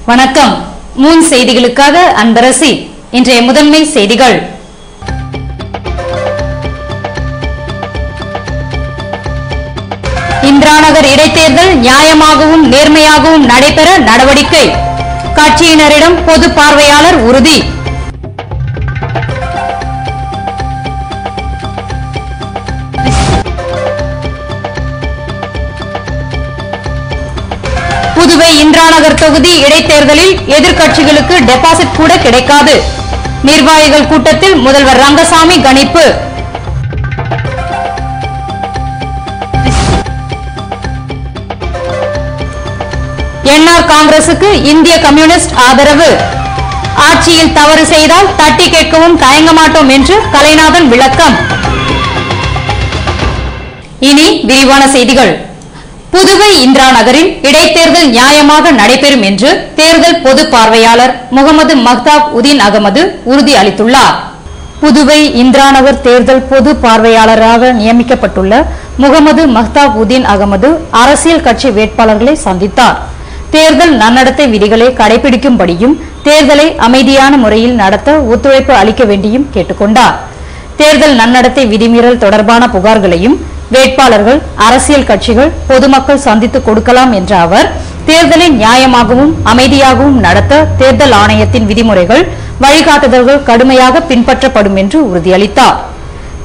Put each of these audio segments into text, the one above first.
வணக்கம். மூன் செய்திகளுக்காக அன்பரசி. இன்றைய முதன்மை செய்திகள். இந்திராநகர் இடைத்தேர்தல் நியாயமாகவும் நேர்மையாகவும் நடைபெற நடவடிக்கை. கட்சியினரிடம் பொது பார்வையாளர் உறுதி. புதுவை இந்திராநகர் தொகுதி இடைத்தேர்தலில் எதிர்க்கட்சிகளுக்கு டெபாசிட் கூட கிடைக்காது. நிர்வாகிகள் கூட்டத்தில் முதல்வர் ரங்கசாமி கணிப்பு. என்ஆர் காங்கிரசுக்கு இந்திய கம்யூனிஸ்ட் ஆதரவு. ஆட்சியில் தவறு செய்தால் தட்டி கேட்கவும் தயங்க மாட்டோம் என்று கலைநாதன் விளக்கம். இனி விரிவான செய்திகள். புதுவை இந்திராநகரில் இடைத்தேர்தல் நியாயமாக நடைபெறும் என்று தேர்தல் பொது பார்வையாளர் முகமது மஹ்தாப் உதீன் அகமது உறுதி அளித்துள்ளார். புதுவை இந்திராநகர் தேர்தல் பொது பார்வையாளராக நியமிக்கப்பட்டுள்ள முகமது மஹ்தாப் உதீன் அகமது அரசியல் கட்சி வேட்பாளர்களை சந்தித்தார். தேர்தல் நன்னடத்தை விதிகளை கடைபிடிக்கும்படியும் தேர்தலை அமைதியான முறையில் நடத்த ஒத்துழைப்பு அளிக்க வேண்டியும் கேட்டுக் கொண்டார். தேர்தல் நன்னடத்தை விதிமீறல் தொடர்பான புகார்களையும் வேட்பாளர்கள், அரசியல் கட்சிகள், பொதுமக்கள் சந்தித்து கொடுக்கலாம் என்ற அவர், தேர்தலை நியாயமாகவும் அமைதியாகவும் நடத்த தேர்தல் ஆணையத்தின் விதிமுறைகள், வழிகாட்டுதல்கள் கடுமையாக பின்பற்றப்படும் என்று உறுதியளித்தார்.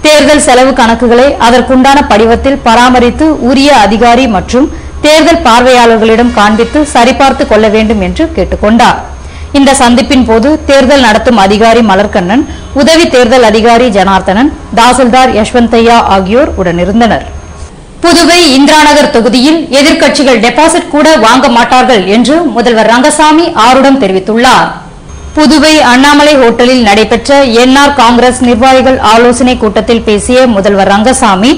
தேர்தல் செலவு கணக்குகளை அதற்குண்டான படிவத்தில் பராமரித்து உரிய அதிகாரி மற்றும் தேர்தல் பார்வையாளர்களிடம் காண்பித்து சரிபார்த்து கொள்ள வேண்டும் என்று கேட்டுக் கொண்டார். இந்த சந்திப்பின் போது தேர்தல் நடத்தும் அதிகாரி மலர்கண்ணன், உதவி தேர்தல் அதிகாரி ஜனார்த்தனன், தாசில்தார் யஷ்வந்தையா ஆகியோர் உடனிருந்தனர். புதுவை இந்திராநகர் தொகுதியில் எதிர்க்கட்சிகள் டெபாசிட் கூட வாங்க மாட்டார்கள் என்று முதல்வர் ரங்கசாமி ஆருடம் தெரிவித்துள்ளார். புதுவை அண்ணாமலை ஹோட்டலில் நடைபெற்ற என்ஆர் காங்கிரஸ் நிர்வாகிகள் ஆலோசனை கூட்டத்தில் பேசிய முதல்வர் ரங்கசாமி,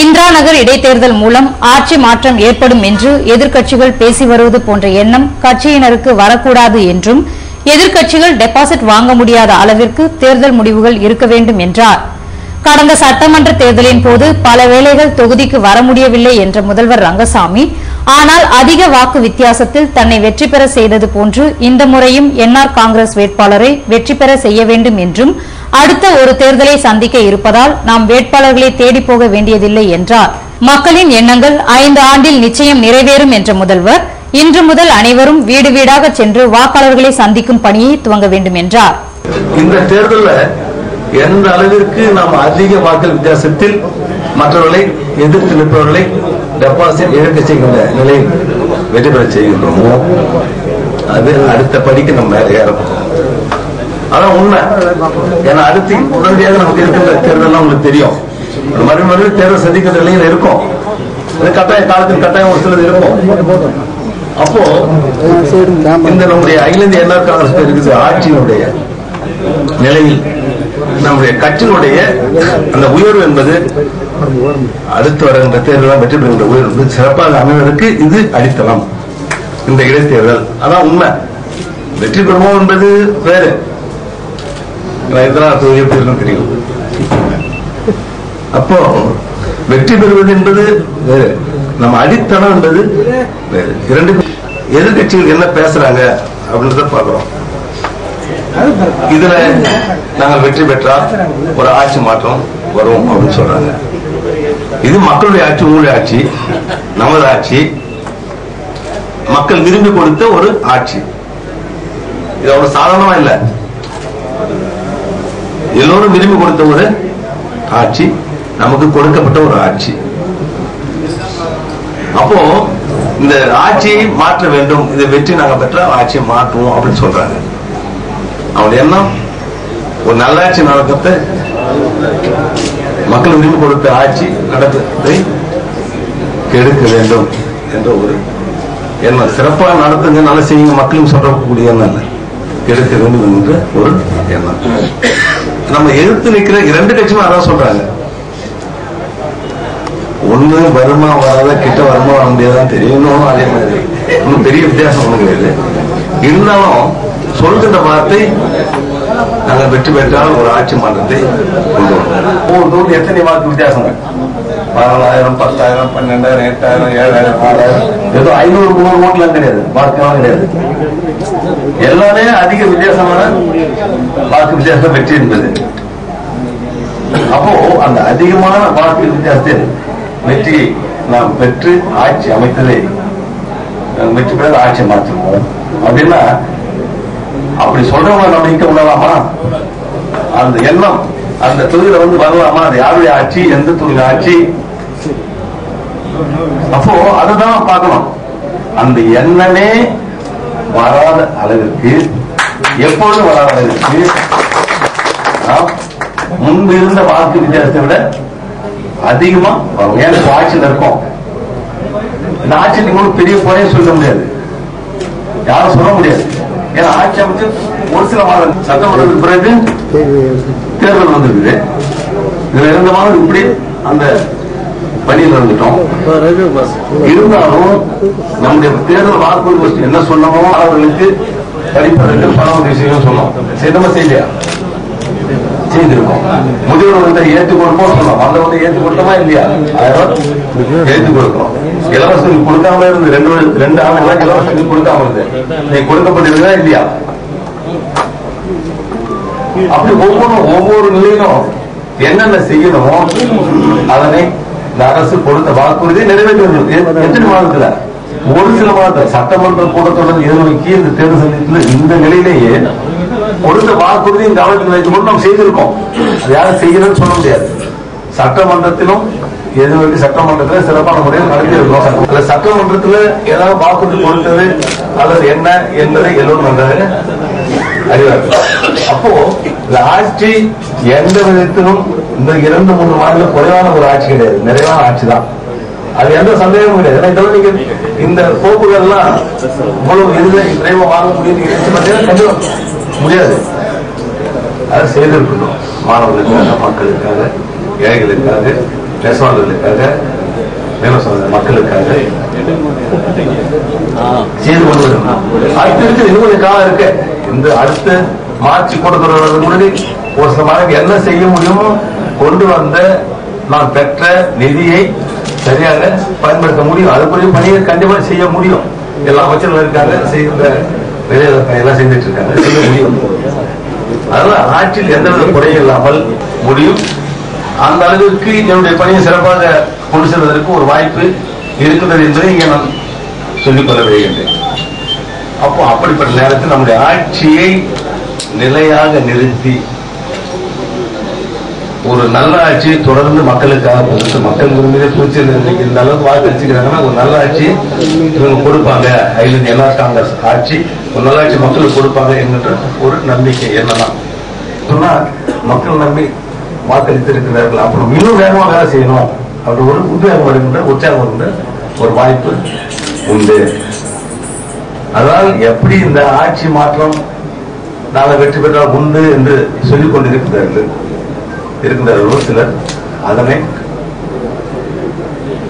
இந்திராநகர் இடைத்தேர்தல் மூலம் ஆட்சி மாற்றம் ஏற்படும் என்று எதிர்க்கட்சிகள் பேசி வருவது போன்ற எண்ணம் கட்சியினருக்கு வரக்கூடாது என்றும், எதிர்க்கட்சிகள் டெபாசிட் வாங்க முடியாத அளவிற்கு தேர்தல் முடிவுகள் இருக்க வேண்டும் என்றார். கடந்த சட்டமன்ற தேர்தலின் போது பல வேளைகள் தொகுதிக்கு வர முடியவில்லை என்ற முதல்வர் ரங்கசாமி, ஆனால் அதிக வாக்கு வித்தியாசத்தில் தன்னை வெற்றி பெற செய்தது போன்று இந்த முறையும் என்ஆர் காங்கிரஸ் வேட்பாளரை வெற்றி பெற செய்ய வேண்டும் என்றும், அடுத்த ஒரு தேர்தலை சந்திக்க இருப்பதால் நாம் வேட்பாளர்களை தேடி போக வேண்டியதில்லை என்றார். மக்களின் எண்ணங்கள் 5 ஆண்டில் நிச்சயம் நிறைவேறும் என்ற முதல்வர், இன்று முதல் அனைவரும் வீடு வீடாக சென்று வாக்காளர்களை சந்திக்கும் பணியை துவங்க வேண்டும் என்றார். இந்த தேர்தலில் எந்த அளவிற்கு நாம் அதிக வாக்கு வித்தியாசத்தில் மற்றவர்களை எதிர்த்து நிற்பவர்களை டெபாசிட் இழக்க செய்கின்ற நிலையில் வெற்றி பெற செய்கின்றோமோ, அது அடுத்த படிக்கு நம்ம மேல ஏறப்போம். அதான் உண்மை. ஏன்னா அடுத்து உடனடியாக நமக்கு இருக்கின்ற தேர்தல் உங்களுக்கு தெரியும். மறுபடியும் தேர்தல் சந்திக்கிற நிலையில் இருக்கும். கட்டாய காலத்தில் கட்டாயம் ஒரு சிலது இருக்கும். அப்போ இந்த நம்முடைய அகில இந்திய என்ஆர் காங்கிரஸ் இருக்குது ஆட்சியினுடைய நிலையில் நம்முடைய கட்சியினுடைய அந்த உயர்வு என்பது அடுத்து வருகின்ற தேர்தல் வெற்றி பெறுகின்ற உயர்வு சிறப்பாக அமைவதற்கு இது அடித்தளம். இந்த இடைத்தேர்தல் அதான் உண்மை. வெற்றி பெறுவோம் என்பது வேறு. தெரியும். அப்போ வெற்றி பெறுவது என்பது வேறு, நம்ம அடித்தளம் என்பது வேறு. இரண்டு எதிர்கட்சிகள் என்ன பேசுறாங்க அப்படின்றத பார்க்கிறோம். இதுல நாங்கள் வெற்றி பெற்றால் ஒரு ஆட்சி மாற்றம் வரும் அப்படின்னு சொல்றாங்க. இது மக்களுடைய ஆட்சி, உங்களுடைய ஆட்சி, நமது ஆட்சி, மக்கள் விரும்பி கொடுத்த ஒரு ஆட்சி. இது அவ்வளவு சாதாரணமா இல்ல. எல்லோரும் விரும்பி கொடுத்த ஒரு ஆட்சி, நமக்கு கொடுக்கப்பட்ட ஒரு ஆட்சி. அப்போ இந்த ஆட்சியை மாற்ற வேண்டும், இதை வெற்றி நாங்க பெற்ற ஆட்சியை மாற்றுவோம் அப்படின்னு சொல்றாங்க. அவனுடைய எண்ணம் ஒரு நல்லாட்சி நடக்கத்தை, மக்கள் விரும்பி கொடுத்த ஆட்சி நடக்கத்தை கெடுக்க வேண்டும் என்ற ஒரு எண்ணம். சிறப்பாக நடத்துங்க, நல்லா செய்யுங்க, மக்களும் சொல்லக்கூடிய எண்ணம் இல்லை, கெடுக்க வேண்டும் என்ற ஒரு எண்ணம். நம்ம எதிர்த்து நிற்கிற இரண்டு கட்சியும் அதான் சொல்றாங்க. ஒண்ணு வருமா வராத, கிட்ட வருமா வர முடியாதான் தெரியும். அதே மாதிரி ஒன்னும் பெரிய வித்தியாசம் ஒண்ணு கிடையாது. இருந்தாலும் சொல்கின்ற வார்த்தை, நாங்கள் வெற்றி பெற்றால் ஒரு ஆட்சி மாற்றத்தை கொண்டு வரோம். ஒவ்வொரு எத்தனை வாக்கு வித்தியாசங்கள் 14,000, 10,000, 12,000, 8,000, 7,000, 6,000, ஏதோ 500, 300 ஓட்டுலாம் கிடையாது, வாக்குலாம் கிடையாது. எல்லாமே அதிக வித்தியாசமான வாக்கு வித்தியாசம் வெற்றி என்பது. அப்போ அந்த அதிகமான வாக்கு வித்தியாசத்தில் வெற்றி நாம் பெற்று ஆட்சி அமைத்ததை வெற்றி பெற ஆட்சி மாற்றுவோம் அப்படின்னா, அப்படி சொல்றவங்க நம்ம இங்க விடலாமா? அந்த எண்ணம் அந்த தொகுதியில வரலாமா? அது யாருடைய ஆட்சி, எந்த தொகுதி ஆட்சி? அப்போ அதுதான் பார்க்கணும். அந்த எண்ணமே வராத அளவிற்கு, எப்பொழுதும் வராத அளவிற்கு முன்பு இருந்த வாக்கு வித்தியாசத்தை விட அதிகமா வரும். ஏன்னா ஆட்சியில் இருக்கும். இந்த ஆட்சி நீங்க பெரிய குறைய சொல்ல முடியாது, யாரும் சொல்ல முடியாது. ஏன்னா ஆட்சி அமைச்சு ஒரு சில மாதம் சட்டமன்றத்துக்கு பிறகு தேர்தல் வந்திருக்குது. இதுல இருந்த மாதம் இப்படி அந்த பணியில் இருந்துட்டோம். இருந்தாலும் நம்முடைய தேர்தல் வாக்குறுதி என்ன சொன்னமோ அவர்களுக்கு படிப்பதற்கு பணம் உதவி செய்யும் சொன்னோம். செய்தமா செய்யலையா? செய்திருக்கோம். முதியோர் வந்து ஏற்றுக் கொடுப்போம் சொன்னோம். அந்த வந்து ஏற்றுக் கொடுத்தோமா இல்லையா? 1000 ஏற்றுக் கொடுக்கிறோம். இலவசம் கொடுக்காம இருந்து 2 ஆண்டுகளா இலவசம் கொடுக்காம இருந்து நீ கொடுக்கப்பட்டிருக்கா இல்லையா? அப்படி ஒவ்வொரு நிலையிலும் என்னென்ன செய்யணுமோ அதனை இந்த அரசு கொடுத்த வாக்குறுதி நிறைவேற்ற எத்தனை மாதத்துல? ஒரு சில மாதத்தில் சட்டமன்ற கூட்டத்தொடர் எதிர்நோக்கி இந்த தேர்தல் சமயத்தில் இந்த நிலையிலேயே கொடுத்த வாக்குறுதியும் கவனத்தில் வைத்துக்கொண்டு நாம் செய்திருக்கோம். அது யாரும் செய்யணும்னு சொல்ல முடியாது. சட்டமன்றத்திலும் எதிர்நோக்கி சட்டமன்றத்தில் சிறப்பான முறையில் நடத்தியிருக்கோம். சட்டமன்றத்தில் ஏதாவது வாக்குறுதி கொடுத்தது அல்லது என்ன என்பதை எல்லோரும் நன்றாக அறிவார்கள். அப்போ இந்த ஆட்சி எந்த விதத்திலும் இந்த 2-3 மாதங்கள் குறைவான ஒரு ஆட்சி கிடையாது, நிறைவான ஆட்சி தான். அது எந்த சந்தேகமும் கிடையாது. இந்த கோப்புகள் எல்லாம் இவ்வளவு விரைவாக வாங்க முடியும் முடியாது. அதை செய்திருக்கணும். மாணவர்களுக்காக, மக்களுக்காக, ஏழைகளுக்காக, நெசவாளர்களுக்காக, விவசாய மக்களுக்காக செய்து கொண்டு அடுத்து இன்னொரு காலம் இருக்கு. இந்த அடுத்த மார்ச் கூட்டத்தொடர் முன்னாடி ஒரு சில மாதம் என்ன செய்ய முடியுமோ கொண்டு வந்த நான் பெற்ற நிதியை சரியாக பயன்படுத்த முடியும். அதுக்குரிய பணியை கண்டிப்பா செய்ய முடியும். எல்லா அமைச்சர்கள் இருக்காங்க, செய்கிற எல்லாம் செஞ்சுட்டு இருக்காங்க, செய்ய முடியும். அதனால ஆட்சியில் எந்தவித குறையும் இல்லாமல் முடியும். அந்த அளவிற்கு என்னுடைய பணியை சிறப்பாக கொண்டு செல்வதற்கு ஒரு வாய்ப்பு இருக்கிறது என்பதை இங்கே நான் சொல்லிக்கொள்ள விரும்புகின்றேன். அப்போ அப்படிப்பட்ட நேரத்தில் நம்முடைய ஆட்சியை நிலையாக நிறுத்தி ஒரு நல்ல ஆட்சியை தொடர்ந்து மக்களுக்காக கொடுத்து, மக்கள் விரும்பிய பூச்சியில் இந்த அளவுக்கு வாக்கு வச்சுக்கிறாங்கன்னா ஒரு நல்ல ஆட்சி இவங்க கொடுப்பாங்க, என்ஆர் காங்கிரஸ் ஆட்சி ஒரு நல்ல ஆட்சி மக்களுக்கு கொடுப்பாங்க என்கின்ற ஒரு நம்பிக்கை என்னன்னா சொன்னா மக்கள் நம்பி வாக்களித்திருக்கிறார்கள். அப்புறம் இன்னும் வேகமாக வேலை செய்யணும் அப்படி ஒரு உத்வேகம் வருகின்ற, உற்சாகம் வருகின்ற ஒரு வாய்ப்பு உண்டு. அதனால் எப்படி இந்த ஆட்சி மாற்றம் நாங்கள் வெற்றி பெற்றால் உண்டு என்று சொல்லிக் கொண்டிருக்கிறார்கள் சிலர். அதனை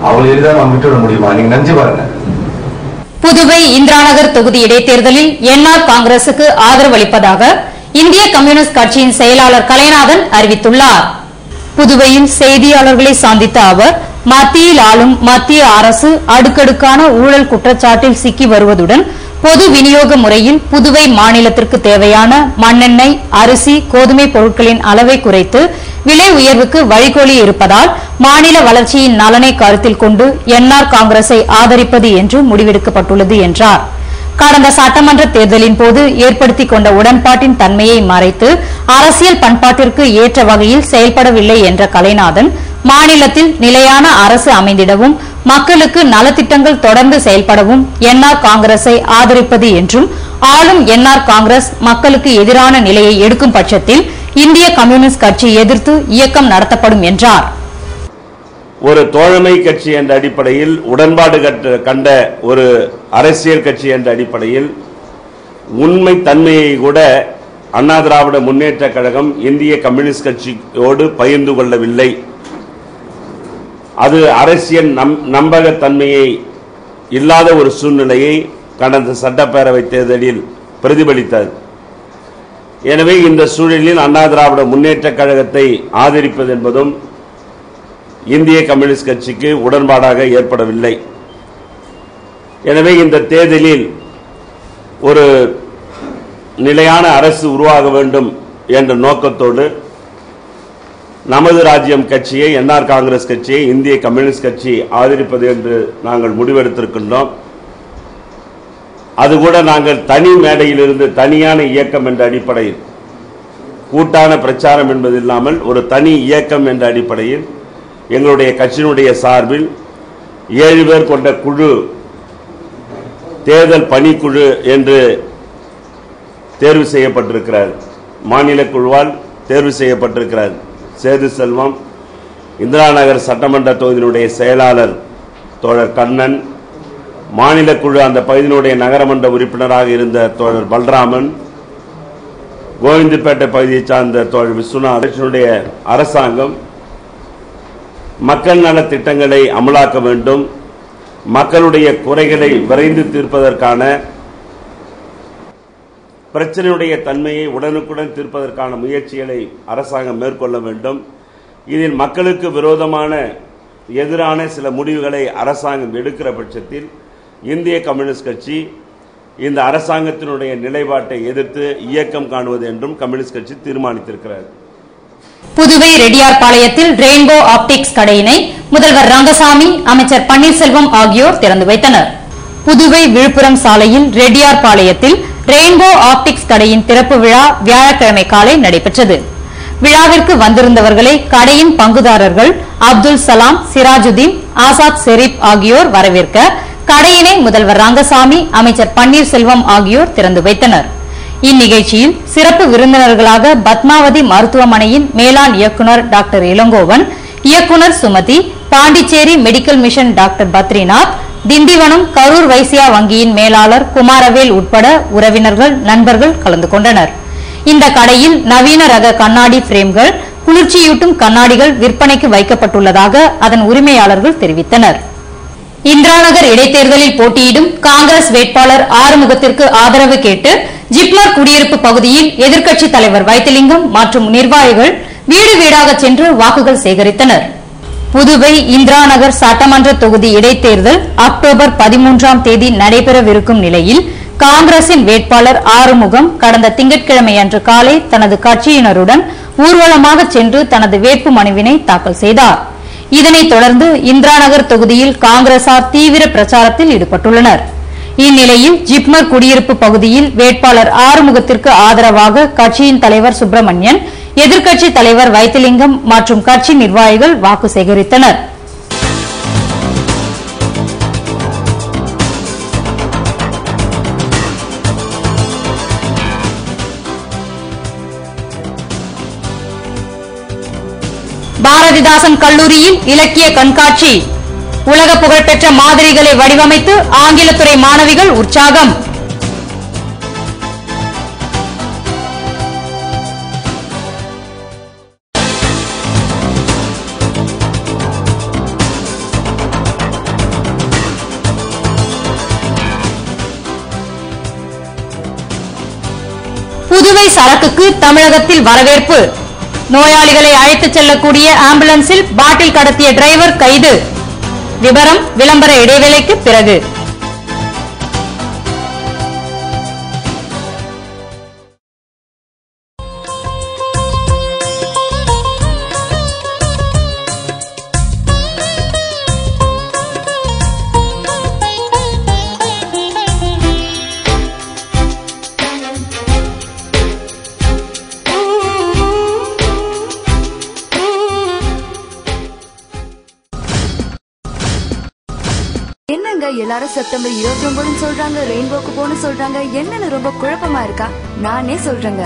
அவள் எளிதாக நாம் விட்டுவிட முடியுமா? நீங்க நினைச்சு பாருங்க. புதுவை இந்திராநகர் தொகுதி இடைத்தேர்தலில் என்ஆர் காங்கிரசுக்கு ஆதரவு அளிப்பதாக இந்திய கம்யூனிஸ்ட் கட்சியின் செயலாளர் கலைநாதன் அறிவித்துள்ளார். புதுவையில் செய்தியாளர்களை சந்தித்த அவர், மத்தியில் ஆளும் மத்திய அரசு அடுக்கடுக்கான ஊழல் குற்றச்சாட்டில் சிக்கி வருவதுடன் பொது விநியோக முறையில் புதுவை மாநிலத்திற்கு தேவையான மண்ணெண்ணெய், அரிசி, கோதுமை பொருட்களின் அளவை குறைத்து விலை உயர்வுக்கு வழிகோலி இருப்பதால் மாநில வளர்ச்சியின் நலனை கருத்தில் கொண்டு என்ஆர் காங்கிரஸை ஆதரிப்பது என்று முடிவெடுக்கப்பட்டுள்ளது என்றார். கடந்த சட்டமன்ற தேர்தலின் போது ஏற்படுத்திக் கொண்ட உடன்பாட்டின் தன்மையை மறைத்து அரசியல் பண்பாட்டிற்கு ஏற்ற வகையில் செயல்படவில்லை என்ற கலைநாதன், மாநிலத்தில் நிலையான அரசு அமைந்திடவும் மக்களுக்கு நலத்திட்டங்கள் தொடர்ந்து செயல்படவும் என்ஆர் காங்கிரஸை ஆதரிப்பது என்றும், ஆளும் என்ஆர் காங்கிரஸ் மக்களுக்கு எதிரான நிலையை எடுக்கும் பட்சத்தில் இந்திய கம்யூனிஸ்ட் கட்சி எதிர்த்து இயக்கம் நடத்தப்படும் என்றார். ஒரு தோழமை கட்சி என்ற அடிப்படையில், உடன்பாடு கண்ட ஒரு அரசியல் கட்சி என்ற அடிப்படையில் உண்மை தன்மையை கூட அண்ணா திராவிட முன்னேற்ற கழகம் இந்திய கம்யூனிஸ்ட் கட்சியோடு பகிர்ந்து கொள்ளவில்லை. அது அரசியல் நம்பகத்தன்மையை இல்லாத ஒரு சூழ்நிலையை கடந்த சட்டப்பேரவை தேர்தலில் பிரதிபலித்தது. எனவே இந்த சூழலில் அண்ணா திராவிட முன்னேற்ற கழகத்தை ஆதரிப்பது என்பதும் இந்திய கம்யூனிஸ்ட் கட்சிக்கு உடன்பாடாக ஏற்படவில்லை. எனவே இந்த தேர்தலில் ஒரு நிலையான அரசு உருவாக வேண்டும் என்ற நோக்கத்தோடு நமது ராஜ்யம் கட்சியை, என்ஆர் காங்கிரஸ் கட்சியை இந்திய கம்யூனிஸ்ட் கட்சி ஆதரிப்பது என்று நாங்கள் முடிவெடுத்திருக்கின்றோம். அதுகூட நாங்கள் தனி மேடையிலிருந்து தனியான இயக்கம் என்ற அடிப்படையில், கூட்டான பிரச்சாரம் என்பது இல்லாமல் ஒரு தனி இயக்கம் என்ற அடிப்படையில் எங்களுடைய கட்சியினுடைய சார்பில் 7 பேர் கொண்ட குழு, தேர்தல் பணிக்குழு என்று தேர்வு செய்யப்பட்டிருக்கிறார். மாநில குழுவால் தேர்வு செய்யப்பட்டிருக்கிறார். சேது செல்வம், இந்திரா நகர் சட்டமன்ற தொகுதியினுடைய செயலாளர் தோழர் கண்ணன், மாநில குழு அந்த பகுதியினுடைய நகரமன்ற உறுப்பினராக இருந்த தோழர் பல்ராமன், கோவிந்தப்பேட்டை பகுதியை சார்ந்த தோழர் விஸ்வநாதனுடைய அரசாங்கம் மக்கள் நல திட்டங்களை அமலாக்க வேண்டும், மக்களுடைய குறைகளை விரைந்து தீர்ப்பதற்கான, பிரச்சனையுடைய தன்மையை உடனுக்குடன் தீர்ப்பதற்கான முயற்சிகளை அரசாங்கம் மேற்கொள்ள வேண்டும். இதில் மக்களுக்கு விரோதமான எதிரான சில முடிவுகளை அரசாங்கம் எடுக்கிற பட்சத்தில் இந்திய கம்யூனிஸ்ட் கட்சி இந்த அரசாங்கத்தினுடைய நிலைப்பாட்டை எதிர்த்து இயக்கம் காணுவது என்றும் கம்யூனிஸ்ட் கட்சி தீர்மானித்திருக்கிறது. புதுவை ரெட்டியார்பாளையத்தில் ரெயின்போ ஆப்டிக்ஸ் கடையினை முதல்வர் ரங்கசாமி, அமைச்சர் பன்னீர்செல்வம் ஆகியோர் திறந்து வைத்தனர். புதுவை விழுப்புரம் சாலையில் ரெட்டியார்பாளையத்தில் ரெயின்போ ஆப்டிக்ஸ் கடையின் திறப்பு விழா வியாழக்கிழமை காலை நடைபெற்றது. விழாவிற்கு வந்திருந்தவர்களை கடையின் பங்குதாரர்கள் அப்துல் சலாம், சிராஜுதீன், ஆசாத் ஷெரீப் ஆகியோர் வரவேற்க கடையினை முதல்வர் ரங்கசாமி, அமைச்சர் பன்னீர்செல்வம் ஆகியோர் திறந்து வைத்தனர். இந்நிகழ்ச்சியில் சிறப்பு விருந்தினர்களாக பத்மாவதி மருத்துவமனையின் மேலாண் இயக்குநர் டாக்டர் இளங்கோவன், இயக்குநர் Sumathi, Pondicherry medical mission doctor Badrinath, Tindivanam Karur Vaishya வங்கியின் மேலாளர் குமாரவேல் உட்பட உறவினர்கள், நண்பர்கள் கலந்து கொண்டனர். இந்த கடையில் நவீன ரக கண்ணாடி பிரேம்கள், குளிர்ச்சியூட்டும் கண்ணாடிகள் விற்பனைக்கு வைக்கப்பட்டுள்ளதாக அதன் உரிமையாளர்கள் தெரிவித்தனர். இந்திராநகர் இடைத்தேர்தலில் போட்டியிடும் காங்கிரஸ் வேட்பாளர் ஆறுமுகத்திற்கு ஆதரவு கேட்டு ஜிப்மர் குடியிருப்பு பகுதியில் எதிர்க்கட்சித் தலைவர் வைத்திலிங்கம் மற்றும் நிர்வாகிகள் வீடு வீடாக சென்று வாக்குகள் சேகரித்தனர். புதுவை இந்திராநகர் சட்டமன்ற தொகுதி இடைத்தேர்தல் அக்டோபர் 13ஆம் தேதி நடைபெறவிருக்கும் நிலையில் காங்கிரசின் வேட்பாளர் ஆறுமுகம் கடந்த திங்கட்கிழமை அன்று காலை தனது கட்சியினருடன் ஊர்வலமாக சென்று தனது வேட்பு மனுவினை தாக்கல் செய்தார். இதனைத் தொடர்ந்து இந்திராநகர் தொகுதியில் காங்கிரசார் தீவிர பிரச்சாரத்தில் ஈடுபட்டுள்ளனர். இந்நிலையில் ஜிப்மர் குடியிருப்பு பகுதியில் வேட்பாளர் ஆறுமுகத்திற்கு ஆதரவாக கட்சியின் தலைவர் சுப்பிரமணியன், எதிர்க்கட்சித் தலைவர் வைத்திலிங்கம் மற்றும் கட்சி நிர்வாகிகள் வாக்கு சேகரித்தனர். பாரதிதாசன் கல்லூரியில் இலக்கிய கண்காட்சி, உலக புகழ்பெற்ற மாதிரிகளை வடிவமைத்து ஆங்கிலத்துறை மாணவிகள் உற்சாகம். புதுவை சரக்குக்கு தமிழகத்தில் வரவேற்பு, நோயாளிகளை அழைத்துச் செல்லக்கூடிய ஆம்புலன்ஸில் பாட்டில் கடத்திய டிரைவர் கைது. விவரம் விளம்பர இடைவேளைக்கு பிறகு. என்னங்க எல்லாரும் செப்டம்பர் 29 சொல்றாங்க, ரெயின்போக்கு போன சொல்றாங்க, என்னன்னு ரொம்ப குழப்பமா இருக்கா? நானே சொல்றேங்க.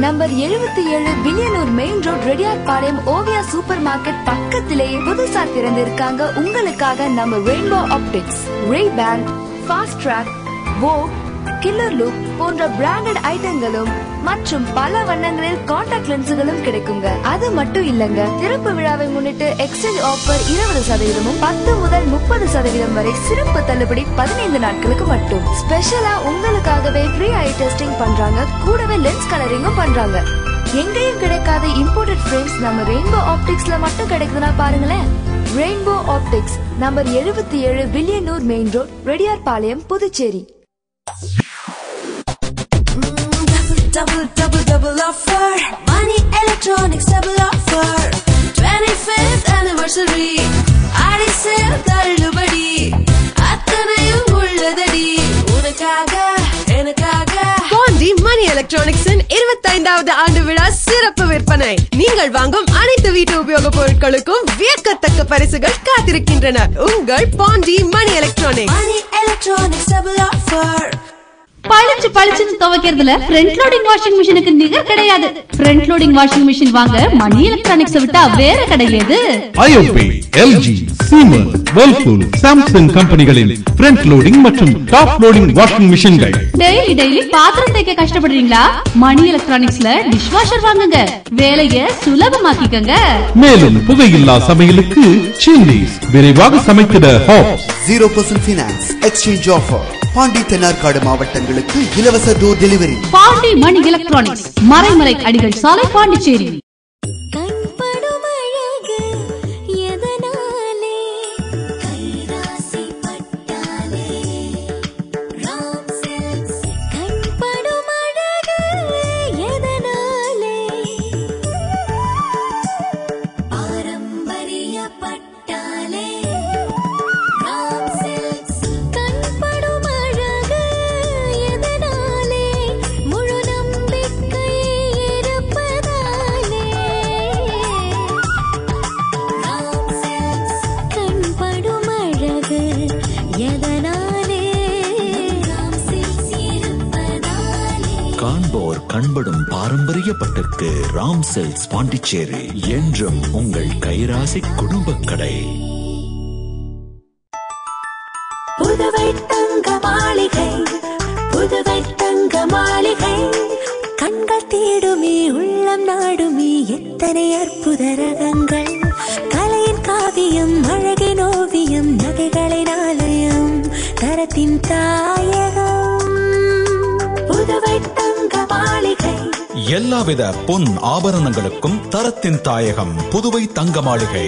Number 77 Villianur main road Reddiarpalayam Oviya super market பக்கத்திலேயே புதுசா திறந்திருக்காங்க உங்களுக்காக நம்ம ரெயின்போ ஆப்டிக்ஸ். ரே-பேன், ஃபாஸ்ட் ட்ராக், வோக், கில்லர் லுக் போன்ற பிராண்டட் ஐட்டங்களும் மற்றும் பல வண்ணங்களில் கான்டாக்ட் லென்ஸுகளும் கிடைக்குங்க. அது மட்டும் இல்லங்க, திறப்பு விழாவை முன்னிட்டு எக்ஸ்சேஞ்ச் ஆஃபர் 20% 10 முதல் 30% வரை சிறப்பு தள்ளுபடி 15 நாட்களுக்கு மட்டும். ஸ்பெஷலா உங்களுக்காகவே ஃப்ரீ ஐ டெஸ்டிங் பண்றாங்க, கூடவே லென்ஸ் கலரிங்கும் பண்றாங்க. எங்கேயும் கிடைக்காத இம்போர்ட்டட் ஃப்ரேம்ஸ் நம்ம ரெயின்போ ஆப்டிக்ஸ்ல மட்டும் கிடைக்குதுன்னா பாருங்களேன். Rainbow optics, number 77, Villianur main road, Reddiarpalayam, Puducherry. Double offer, Money Electronics double offer, 25th anniversary, Aadi sale தள்ளுபடி, அத்தனையும் உள்ளதடி, உனக்காக எனக்காக. பாண்டி மணி எலக்ட்ரானிக்ஸின் 25வது ஆண்டு விழா சிறப்பு விற்பனை. நீங்கள் வாங்கும் அனைத்து வீட்டு உபயோக பொருட்களுக்கும் வியக்கத்தக்க பரிசுகள் காத்திருக்கின்றன. உங்கள் பாண்டி மணி எலக்ட்ரானிக்ஸ். மணி எலக்ட்ரானிக்ஸ் டபுள் ஆஃபர். பளிச்சுன்னு துவைக்கிறதுல ஃப்ரண்ட் லோடிங் வாஷிங் மிஷினுக்கு நிகர் கிடையாது. ஃப்ரண்ட் லோடிங் வாஷிங் மிஷின் வாங்க மணி எலக்ட்ரானிக்ஸ் விட்டா வேற கிடையாது. IFB, LG, Siemens, Whirlpool, Samsung கம்பெனிகளின் ஃப்ரண்ட் லோடிங் மற்றும் டாப் லோடிங் வாஷிங் மிஷின்கள். டெய்லி பாத்திரம் தேய்க்க கஷ்டப்படுறீங்களா? மணி எலக்ட்ரானிக்ஸ்ல டிஷ் வாஷர் வாங்குங்க, வேலையை சுலபமாக்கிக்கங்க. மேலும் புகையில்லா சமையலுக்கு சில்லிஸ், விரைவாக சமைத்திட hobs. 0% finance exchange offer. Pondy Thennarkadu மாவட்டங்களுக்கு இலவச door delivery. Pondy money electronics, Maraimalai Adigal சாலை, பாண்டிச்சேரி. கண்படும் பாரம்பரிய பட்டிற்கு ராம் சில்க்ஸ் பாண்டிச்சேரி என்றும் உங்கள் கைராசி குடும்ப கடை. புதுவை தங்க மாளிகை, புதுவை தங்க மாளிகை, கண்கள் தேடுமே உள்ளம் நாடுமே எத்தனை அற்புத ரகங்கள், கலையின் காவியம் அழகின் ஓவியம் நகைகளின் ஆலயம் தரத்தின் தாயகம் புதுவை தங்க மாளிகை. எல்லாவித பொன் ஆபரணங்களுக்கும் தரத்தின் தாயகம் புதுவை தங்க மாளிகை.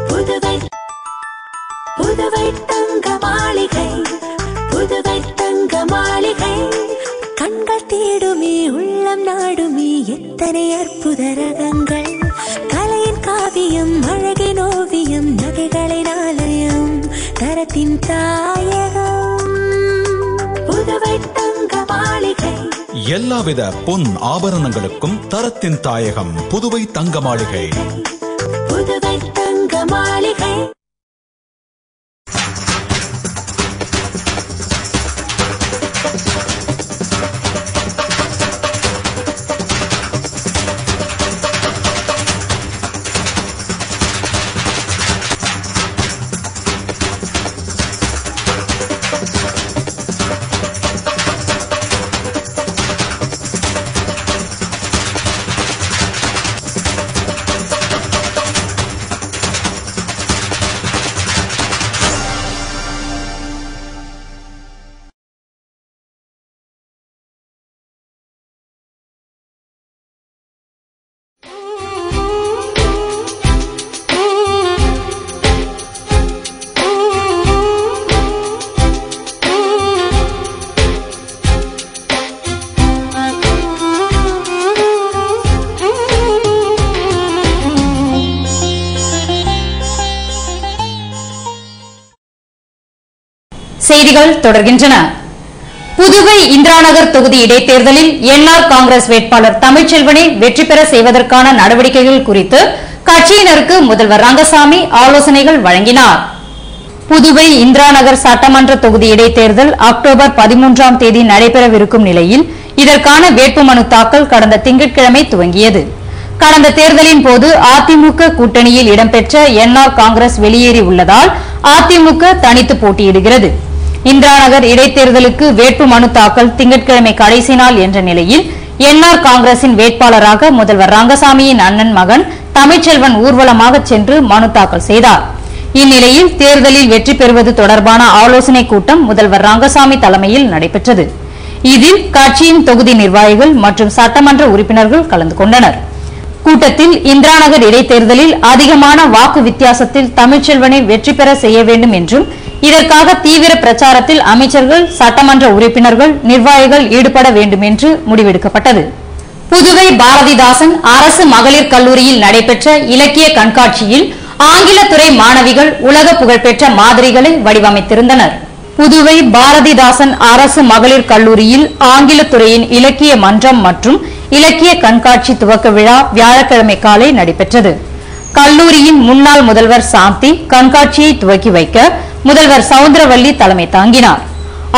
புதுவை புதுவை தங்க மாளிகை, புதுவை தங்க மாளிகை, கண்கள் தேடுமே உள்ளம் நாடுமே எத்தனை அற்புத ரகங்கள், கலையின் காவியம் அழகின் ஓவியம் நகைகளின் ஆலயம் தரத்தின் தாயகம் புதுவை தங்க மாளிகை. எல்லாவித பொன் ஆபரணங்களுக்கும் தரத்தின் தாயகம் புதுவை தங்க மாளிகை. புதுவை தங்க மாளிகை. செய்திகள் தொடர்கின்றன. புதுவை இந்திராநகர் தொகுதி இடைத்தேர்தலில் என்ஆர் காங்கிரஸ் வேட்பாளர் தமிழ்ச்செல்வனை வெற்றி பெற செய்வதற்கான நடவடிக்கைகள் குறித்து கட்சியினருக்கு முதல்வர் ரங்கசாமி ஆலோசனைகள் வழங்கினார். புதுவை இந்திராநகர் சட்டமன்ற தொகுதி இடைத்தேர்தல் அக்டோபர் 13ஆம் தேதி நடைபெறவிருக்கும் நிலையில் இதற்கான வேட்புமனு தாக்கல் கடந்த திங்கட்கிழமை துவங்கியது. கடந்த தேர்தலின் போது அதிமுக கூட்டணியில் இடம்பெற்ற என்ஆர் காங்கிரஸ் வெளியேறி உள்ளதால் அதிமுக தனித்து போட்டியிடுகிறது. இந்திராநகர் இடைத்தேர்தலுக்கு வேட்புமனு தாக்கல் திங்கட்கிழமை கடைசி நாள் என்ற நிலையில் என்ஆர் காங்கிரசின் வேட்பாளராக முதல்வர் ரங்கசாமியின் அண்ணன் மகன் தமிழ்ச்செல்வன் ஊர்வலமாக சென்று மனு தாக்கல் செய்தார். இந்நிலையில் தேர்தலில் வெற்றி பெறுவது தொடர்பான ஆலோசனைக் கூட்டம் முதல்வர் ரங்கசாமி தலைமையில் நடைபெற்றது. இதில் கட்சியின் தொகுதி நிர்வாகிகள் மற்றும் சட்டமன்ற உறுப்பினர்கள் கலந்து கொண்டனர். கூட்டத்தில் இந்திராநகர் இடைத்தேர்தலில் அதிகமான வாக்கு வித்தியாசத்தில் தமிழ்ச்செல்வனை வெற்றி பெற செய்ய வேண்டும் என்றும் இதற்காக தீவிர பிரச்சாரத்தில் அமைச்சர்கள், சட்டமன்ற உறுப்பினர்கள், நிர்வாகிகள் ஈடுபட வேண்டும் என்று முடிவெடுக்கப்பட்டது. புதுவை பாரதிதாசன் அரசு மகளிர் கல்லூரியில் நடைபெற்ற இலக்கிய கண்காட்சியில் ஆங்கிலத்துறை மாணவிகள் உலக புகழ்பெற்ற மாதிரிகளை வடிவமைத்திருந்தனர். புதுவை பாரதிதாசன் அரசு மகளிர் கல்லூரியில் ஆங்கிலத்துறையின் இலக்கிய மன்றம் மற்றும் இலக்கிய கண்காட்சி துவக்க விழா வியாழக்கிழமை காலை நடைபெற்றது. கல்லூரியின் முன்னாள் முதல்வர் சாந்தி கண்காட்சியை துவக்கி வைக்க முதல்வர் சவுந்தரவல்லி தலைமை தாங்கினார்.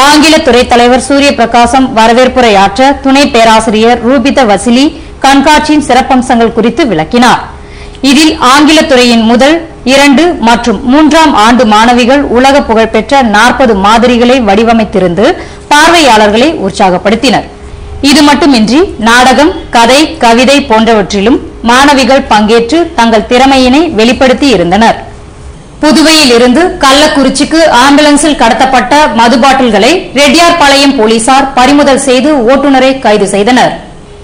ஆங்கில துறை தலைவர் சூரிய பிரகாசம் வரவேற்புரையாற்ற துணை பேராசிரியர் ரூபிதா வசிலி கண்காட்சியின் சிறப்பம்சங்கள் குறித்து விளக்கினார். இதில் ஆங்கிலத்துறையின் முதல், 2 மற்றும் 3ஆம் ஆண்டு மாணவிகள் உலக புகழ்பெற்ற 40 மாதிரிகளை வடிவமைத்திருந்து பார்வையாளர்களை உற்சாகப்படுத்தினர். இது மட்டுமின்றி நாடகம், கதை, கவிதை போன்றவற்றிலும் மாணவிகள் பங்கேற்று தங்கள் திறமையினை வெளிப்படுத்தி இருந்தனர். புதுவையில் இருந்து கள்ளக்குறிச்சிக்கு ஆம்புலன்ஸில் கடத்தப்பட்ட மது பாட்டில்களை ரெட்டியார்பாளையம் போலீசார் பறிமுதல் செய்து ஓட்டுநரை கைது செய்தனர்.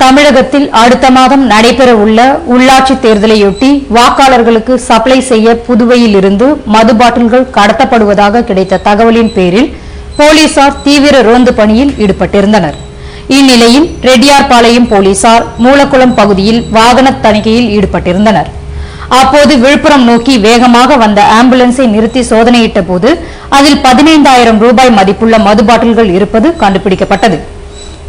தமிழகத்தில் அடுத்த மாதம் நடைபெற உள்ள உள்ளாட்சி தேர்தலையொட்டி வாக்காளர்களுக்கு சப்ளை செய்ய புதுவையில் இருந்து மது பாட்டில்கள் கடத்தப்படுவதாக கிடைத்த தகவலின் பேரில் போலீசார் தீவிர ரோந்து பணியில் ஈடுபட்டிருந்தனர். இந்நிலையில் ரெட்டியார்பாளையம் போலீசார் மூலக்குளம் பகுதியில் வாகன தணிக்கையில் ஈடுபட்டிருந்தனர். அப்போது விழுப்புரம் நோக்கி வேகமாக வந்த ஆம்புலன்ஸை நிறுத்தி சோதனையிட்ட போது அதில் 15,000 ரூபாய் மதிப்புள்ள மது பாட்டில்கள் இருப்பது கண்டுபிடிக்கப்பட்டது.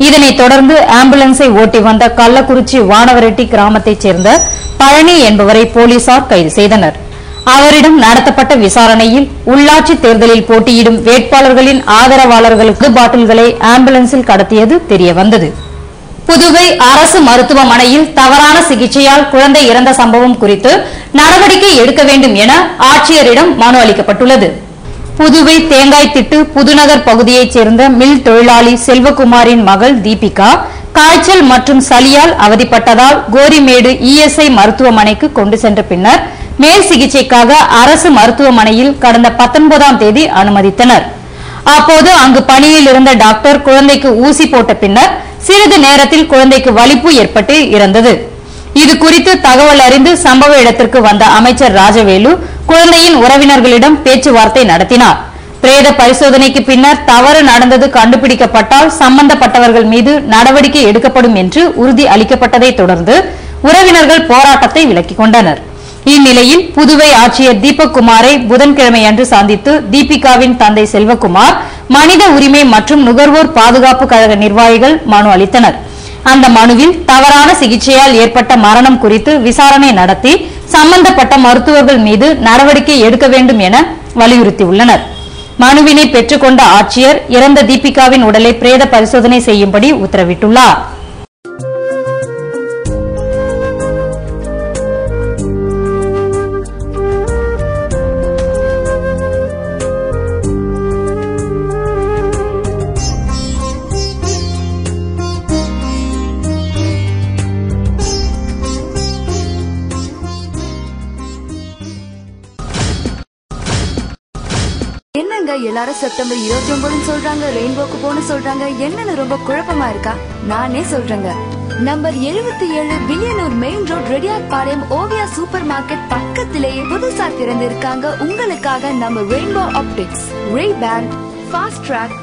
இதனைத் தொடர்ந்து ஆம்புலன்ஸை ஓட்டி வந்த கள்ளக்குறிச்சி வானவரெட்டி கிராமத்தைச் சேர்ந்த பழனி என்பவரை போலீசார் கைது செய்தனர். அவரிடம் நடத்தப்பட்ட விசாரணையில் உள்ளாட்சி தேர்தலில் போட்டியிடும் வேட்பாளர்களின் ஆதரவாளர்களுக்கு பாட்டில்களை ஆம்புலன்ஸில் கடத்தியது தெரியவந்தது. புதுவை அரசு மருத்துவமனையில் தவறான சிகிச்சையால் குழந்தை இறந்த சம்பவம் குறித்து நடவடிக்கை எடுக்க வேண்டும் என ஆட்சியரிடம் மனு அளிக்கப்பட்டுள்ளது. புதுவை தேங்காய்த்திட்டு புதுநகர் பகுதியைச் சேர்ந்த மில் தொழிலாளி செல்வகுமாரின் மகள் தீபிகா காய்ச்சல் மற்றும் சளியால் அவதிப்பட்டதால் கோரிமேடு இஎஸ்ஐ மருத்துவமனைக்கு கொண்டு சென்ற பின்னர் மேல் சிகிச்சைக்காக அரசு மருத்துவமனையில் கடந்த 19ஆம் தேதி அனுமதித்தனர். அப்போது அங்கு பணியில் இருந்த டாக்டர் குழந்தைக்கு ஊசி போட்ட பின்னர் சிறிது நேரத்தில் குழந்தைக்கு வலிப்பு ஏற்பட்டு இறந்தது. இது குறித்து தகவல் அறிந்து சம்பவ இடத்திற்கு வந்த அமைச்சர் ராஜவேலு குழந்தையின் உறவினர்களிடம் பேச்சுவார்த்தை நடத்தினார். பிரேத பரிசோதனைக்கு பின்னர் தவறு நடந்தது கண்டுபிடிக்கப்பட்டால் சம்பந்தப்பட்டவர்கள் மீது நடவடிக்கை எடுக்கப்படும் என்று உறுதி அளிக்கப்பட்டதை தொடர்ந்து உறவினர்கள் போராட்டத்தை விலக்கிக் கொண்டனர். இந்நிலையில் புதுவை ஆட்சியர் தீபக் குமாரை புதன்கிழமை அன்று சந்தித்து தீபிகாவின் தந்தை செல்வகுமார், மனித உரிமை மற்றும் நுகர்வோர் பாதுகாப்பு கழக நிர்வாகிகள் மனு அளித்தனர். அந்த மனுவில் தவறான சிகிச்சையால் ஏற்பட்ட மரணம் குறித்து விசாரணை நடத்தி சம்பந்தப்பட்ட மருத்துவர்கள் மீது நடவடிக்கை எடுக்க வேண்டும் என வலியுறுத்தியுள்ளனர். மனுவினை பெற்றுக்கொண்ட ஆட்சியர் இறந்த தீபிகாவின் உடலை பிரேத பரிசோதனை செய்யும்படி உத்தரவிட்டுள்ளார். என்னங்க எல்லாரும் செப்டம்பர் 29 சொல்றாங்க, ரெயின்போக்கு போன சொல்றாங்க, என்னன்னு ரொம்ப குழப்பமா இருக்கா? நானே சொல்றேங்க. Number 77 Villianur main road Reddiarpalayam Oviya super market பக்கத்திலேயே புதுசா திறந்திருக்காங்க உங்களுக்காக நம்ம ரெயின்போ ஆப்டிக்ஸ். ரே-பேன், ஃபாஸ்ட் ட்ராக்,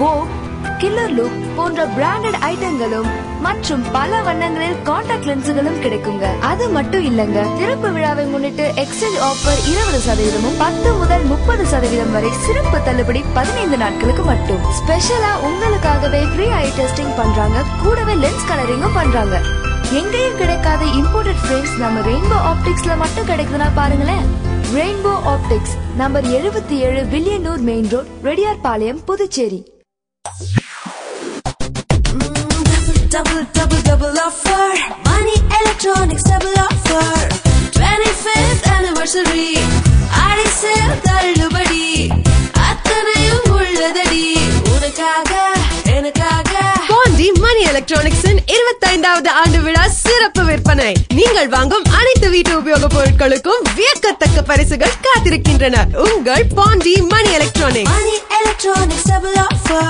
வோக், கில்லர் லுக் போன்ற பிராண்டட் ஐட்டங்களும் மற்றும் பல வண்ணங்களில் கான்டாக்ட் லென்ஸுகளும் கிடைக்குங்க. அது மட்டும் இல்லங்க, திறப்பு விழாவை முன்னிட்டு எக்ஸ்சேஞ்ச் ஆஃபர் 20% 10 முதல் 30% வரை சிறப்பு தள்ளுபடி 15 நாட்களுக்கு மட்டும். ஸ்பெஷலா உங்களுக்காகவே ஃப்ரீ ஐ டெஸ்டிங் பண்றாங்க, கூடவே லென்ஸ் கலரிங்கும் பண்றாங்க. எங்கேயும் கிடைக்காத இம்போர்ட்டட் ஃப்ரேம்ஸ் நம்ம ரெயின்போ ஆப்டிக்ஸ்ல மட்டும் கிடைக்குதுன்னா பாருங்களேன். Rainbow optics number 77 Villianur main road Reddiarpalayam Puducherry. Double offer. Money Electronics double offer. 25th anniversary. Aadi sale தள்ளுபடி அத்தனையும் உள்ளதடி உனக்காக எனக்காக. பாண்டி மணி எலக்ட்ரானிக்ஸின் 25வது ஆண்டு விழா சிறப்பு விற்பனை. நீங்கள் வாங்கும் அனைத்து வீட்டு உபயோக பொருட்களுக்கும் வியக்கத்தக்க பரிசுகள் காத்திருக்கின்றன. உங்கள் Pandi money electronics. Money Electronics double offer.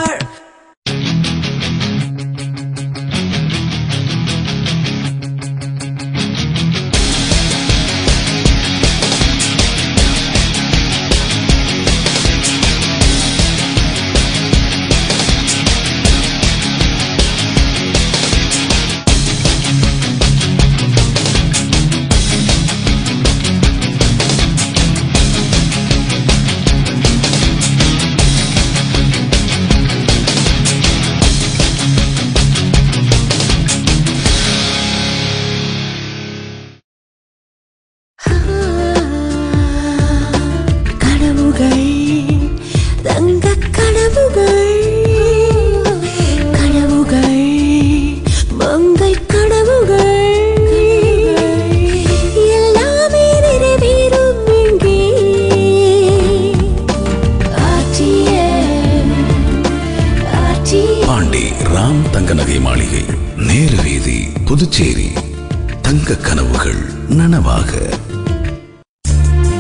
கனவுகள் நனவாக.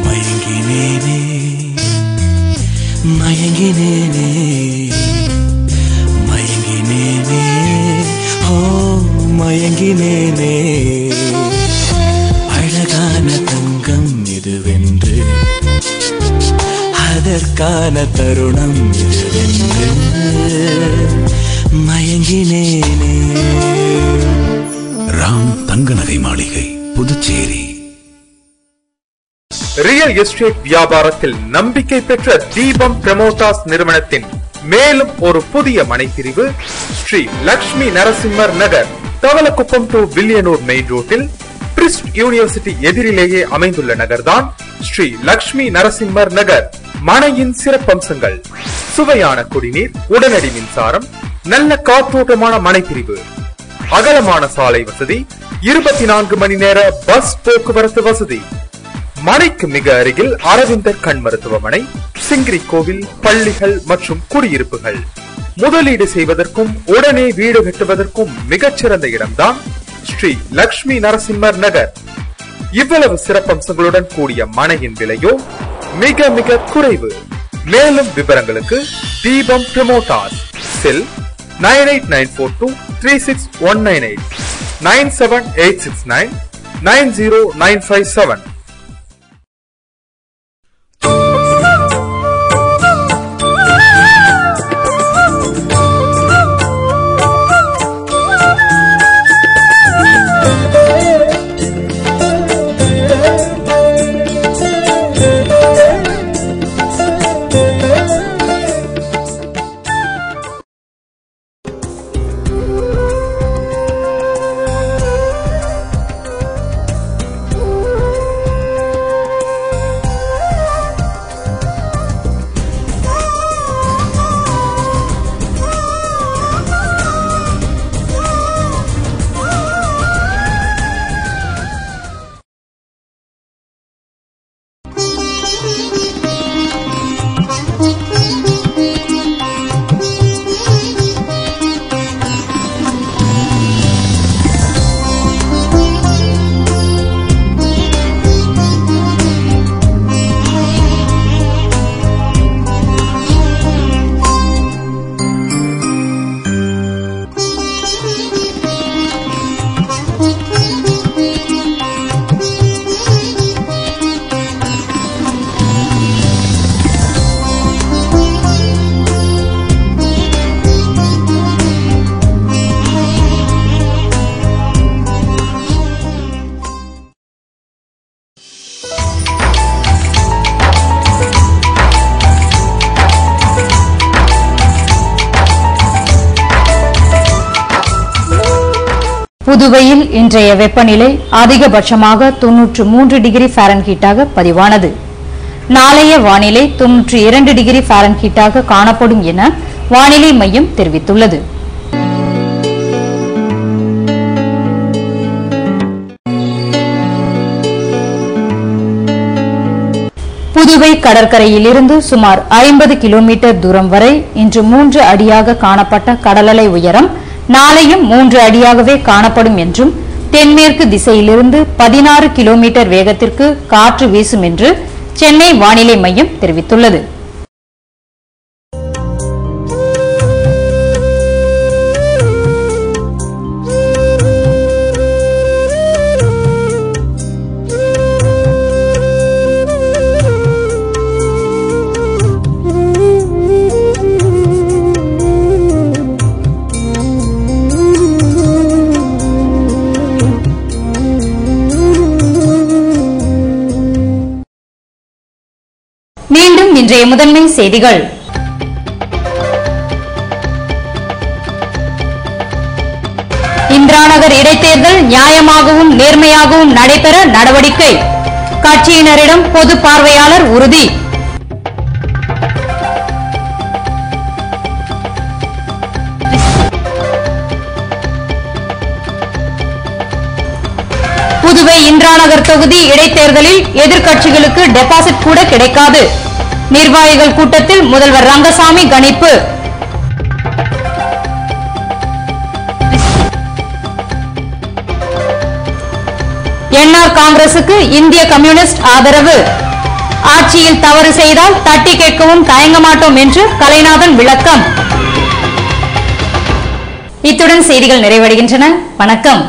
மயங்கினேனே மயங்கினேனே மயங்கினேனே ஓ மயங்கினேனே அழகான தங்கம் இதுவென்று அதற்கான தருணம் இதுவென்று மயங்கினேனே. ராம் தங்க நகை மாளிகை, புதுச்சேரி. ரியல் எஸ்டேட் வியாபாரத்தில் நம்பிக்கை பெற்ற தீபம் பிரமோட்டாஸ் நிறுவனத்தின் மேலும் ஒரு புதிய மனைப்பிரிவு ஸ்ரீ லட்சுமி நரசிம்மர் நகர், தவளக்குப்பம் டு வில்லியனூர் மெயின் ரோட்டில் பிரிஸ்ட் யூனிவர்சிட்டி எதிரிலேயே அமைந்துள்ள நகர்தான் ஸ்ரீ லட்சுமி நரசிம்மர் நகர். மனையின் சிறப்பம்சங்கள்: சுவையான குடிநீர், உடனடி மின்சாரம், நல்ல காற்றோட்டமான மனைப்பிரிவு, அகலமான சாலை வசதி, 24 மணி நேர பஸ் போக்குவரத்து வசதி. மனைக்கு மிக அருகில் அரவிந்தர் கண் மருத்துவமனை, சிங்கிரி கோவில், பள்ளிகள் மற்றும் குடியிருப்புகள். முதலீடு செய்வதற்கும் உடனே வீடு கட்டுவதற்கும் மிகச்சிறந்த இடம்தான் ஸ்ரீ லட்சுமி நரசிம்மர் நகர். இவ்வளவு சிறப்பம்சங்களுடன் கூடிய மனையின் விலையோ மிக மிக குறைவு. மேலும் விவரங்களுக்கு தீபம் பிரமோட்டாஸ், செல் 9894236198, 9786990957. புதுவையில் இன்றைய வெப்பநிலை அதிகபட்சமாக 93 டிகிரி ஃபாரன்ஹீட்டாக பதிவானது. நாளைய வானிலை 92 டிகிரி ஃபாரன்ஹீட்டாக காணப்படும் என வானிலை மையம் தெரிவித்துள்ளது. புதுவை கடற்கரையிலிருந்து சுமார் 50 கிலோமீட்டர் தூரம் வரை இன்று 3 அடியாக காணப்பட்ட கடலலை உயரம் நாளையும் 3 அடியாகவே காணப்படும் என்றும், தென்மேற்கு திசையிலிருந்து 16 கிலோமீட்டர் வேகத்திற்கு காற்று வீசும் என்று சென்னை வானிலை மையம் தெரிவித்துள்ளது. மீண்டும் இன்றைய முதன்மை செய்திகள். இந்திராநகர் இடைத்தேர்தல் நியாயமாகவும் நேர்மையாகவும் நடைபெற நடவடிக்கை, கட்சியினரிடம் பொது பார்வையாளர் உறுதி. புதுவை இந்திராநகர் தொகுதி இடைத்தேர்தலில் எதிர்க்கட்சிகளுக்கு டெபாசிட் கூட கிடைக்காது. நிர்வாகிகள் கூட்டத்தில் முதல்வர் ரங்கசாமி கணிப்பு. என்ஆர் காங்கிரசுக்கு இந்திய கம்யூனிஸ்ட் ஆதரவு. ஆட்சியில் தவறு செய்தால் தட்டி கேட்கவும் தயங்க மாட்டோம் என்று கலைநாதன் விளக்கம். இத்துடன் செய்திகள் நிறைவடைகின்றன. வணக்கம்.